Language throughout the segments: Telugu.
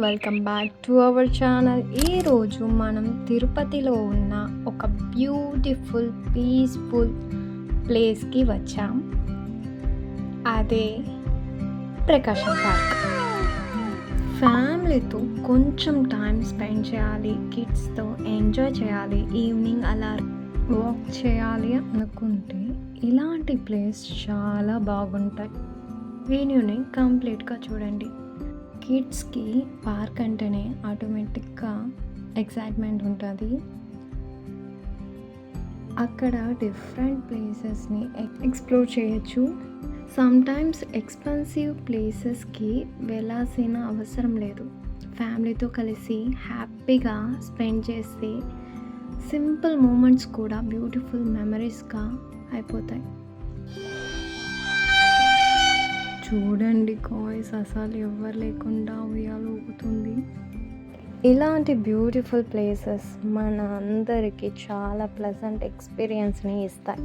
Welcome back to our channel. ఈరోజు మనం తిరుపతిలో ఉన్న ఒక బ్యూటిఫుల్ పీస్ఫుల్ ప్లేస్కి వచ్చాం. అదే ప్రకాశం పార్క్. ఫ్యామిలీతో కొంచెం టైం స్పెండ్ చేయాలి, కిడ్స్తో ఎంజాయ్ చేయాలి, ఈవినింగ్ అలా వాక్ చేయాలి అనుకుంటే ఇలాంటి ప్లేస్ చాలా బాగుంటాయి. వీడియోని కంప్లీట్గా చూడండి. కిడ్స్కి పార్క్ అంటేనే ఆటోమేటిక్గా ఎక్సైట్మెంట్ ఉంటుంది. అక్కడ డిఫరెంట్ ప్లేసెస్ని ఎక్స్ప్లోర్ చేయొచ్చు. సమ్టైమ్స్ ఎక్స్పెన్సివ్ ప్లేసెస్కి వెళ్ళాల్సిన అవసరం లేదు. ఫ్యామిలీతో కలిసి హ్యాపీగా స్పెండ్ చేస్తే సింపుల్ మూమెంట్స్ కూడా బ్యూటిఫుల్ మెమరీస్గా అయిపోతాయి. చూడండి గాయ్స్, అసలు ఎవరు లేకుండా ఉయ్యాలు ఊగుతుంది. ఇలాంటి బ్యూటిఫుల్ ప్లేసెస్ మన అందరికీ చాలా ప్లెజెంట్ ఎక్స్పీరియన్స్ని ఇస్తాయి.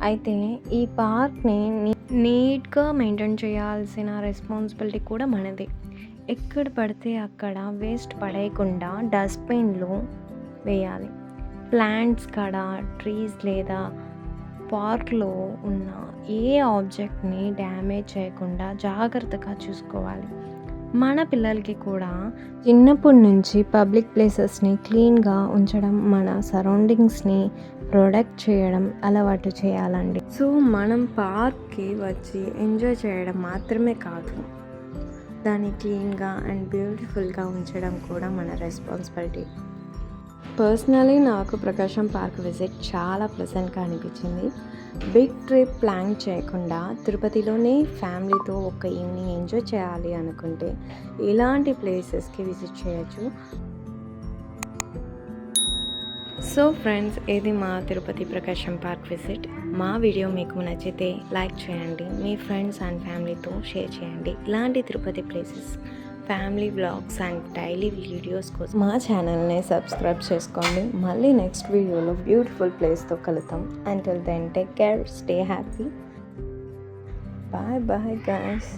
అయితే ఈ పార్క్ని నీట్గా మెయింటైన్ చేయాల్సిన రెస్పాన్సిబిలిటీ కూడా మనది. ఎక్కడ పడితే అక్కడ వేస్ట్ పడేయకుండా డస్ట్బిన్లో వేయాలి. ప్లాంట్స్ కాడ, ట్రీస్ లేదా పార్క్లో ఉన్న ఏ ఆబ్జెక్ట్ని డ్యామేజ్ చేయకుండా జాగ్రత్తగా చూసుకోవాలి. మన పిల్లలకి కూడా చిన్నప్పటి నుంచి పబ్లిక్ ప్లేసెస్ని క్లీన్గా ఉంచడం, మన సరౌండింగ్స్ని ప్రొటెక్ట్ చేయడం అలవాటు చేయాలండి. సో మనం పార్క్కి వచ్చి ఎంజాయ్ చేయడం మాత్రమే కాదు, దాన్ని క్లీన్గా అండ్ బ్యూటిఫుల్గా ఉంచడం కూడా మన రెస్పాన్సిబిలిటీ. పర్సనలీ నాకు ప్రకాశం పార్క్ విజిట్ చాలా ప్లెజెంట్గా అనిపించింది. బిగ్ ట్రిప్ ప్లాన్ చేయకుండా తిరుపతిలోనే ఫ్యామిలీతో ఒక ఈవినింగ్ ఎంజాయ్ చేయాలి అనుకుంటే ఇలాంటి ప్లేసెస్కి విజిట్ చేయొచ్చు. సో ఫ్రెండ్స్, ఇది మా తిరుపతి ప్రకాశం పార్క్ విజిట్. మా వీడియో మీకు నచ్చితే లైక్ చేయండి, మీ ఫ్రెండ్స్ అండ్ ఫ్యామిలీతో షేర్ చేయండి. ఇలాంటి Tirupati places, family vlogs and daily videos కోసం మా ఛానల్ని సబ్స్క్రైబ్ చేసుకోండి. మళ్ళీ నెక్స్ట్ వీడియోలో బ్యూటిఫుల్ ప్లేస్తో కలుద్దాం. Until then take care, stay happy, bye bye guys.